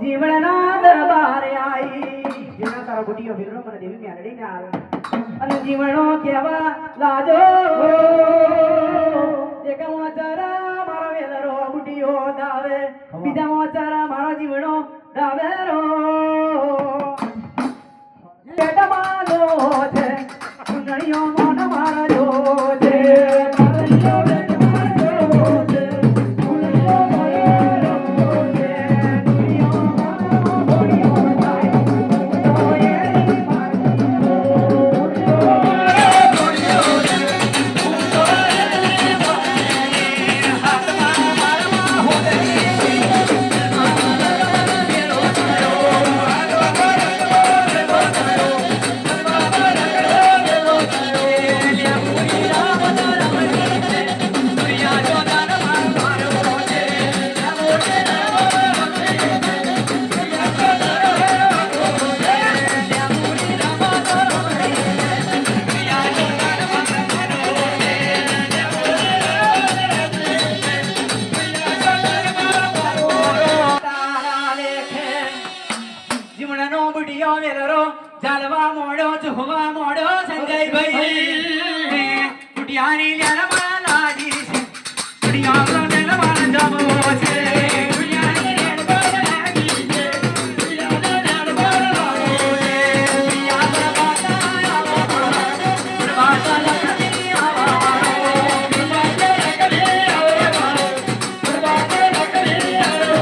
જીવણના દરબારે આઈ જેના તારો બુટીઓ વિરનો મને દેવી મેલડી ને આલ અને જીવણો કેવા લાજો એક મોચરા મારો વેલરો બુટીઓ દાવે બીજા મોચરા મારો જીવણો દાવે રો બેટમાનો છે સુનણીઓ મન મારજો છે મારજો બેટમાનો છે સુનણીઓ મારજો છે દુનિયા મારો બોડીઓ થાય તો એની જાલવા મોડો જોવા મોડો સંજયભાઈ કુટિયાની લેરમાં લાગી છે કુટિયાનો લેરમાં જમવો છે કુટિયાની લેરમાં લાગી છે કુટિયાનો લેરમાં લાગો છે કુટિયાનો બાતા આવો બાતા લખની આવો બાતા લખની આવો બાતા લખની આવો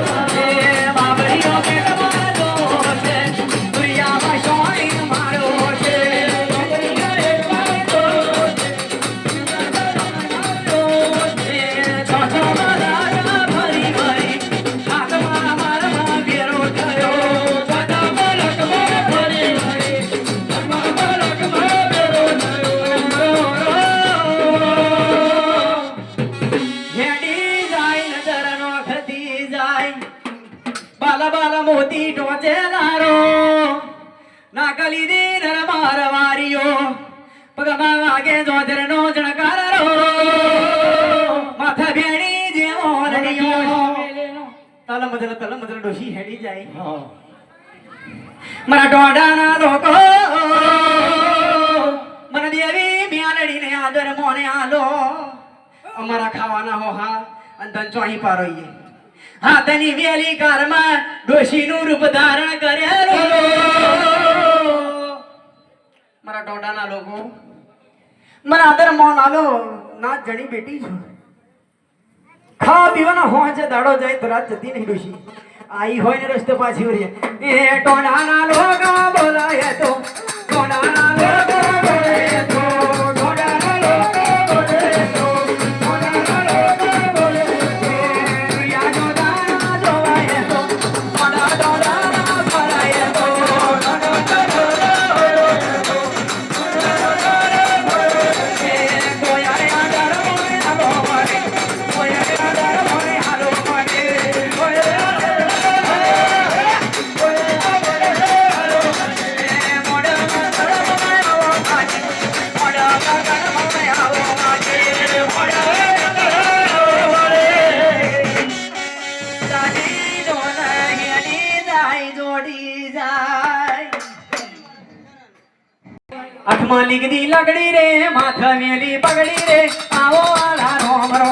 બાબરીઓ કે તમારો છે દુનિયામાં શોણી બાલા મોતી ટોચેલારો નાકલી દીન મારવારીઓ પગમાં વાગે જોધરનો જણકારો માથા ભેણી જેવો રડિયો તલમ મદલ ડોશી હેડી જાય મારા ડોડાના લોકો મને દેવી મેલડીને આદર મોને આલો અમારા ખાવાના હોહા અંતન ચોહી પારોઈએ હાથની વેલી કારમાં ડોશીનું રૂપ ધારણ કરેલો મારા ટોડાના લોકો મને આદર મોન આલો ના જણી બેટી છું ખાવા પીવાના હોય છે દાડો જાય તો રાત જતી નહીં ડોશી આઈ હોય ને રસ્તો પાછી વળીએ એ ટોડાના લોકો બોલાય તો ટોડાના લોકો બોલાય તો ટોડાના લોકો બોલાય તો આઠમાં લીગદી લગડી રે માથા મેલી પગડી રે આવો આલા નો મરો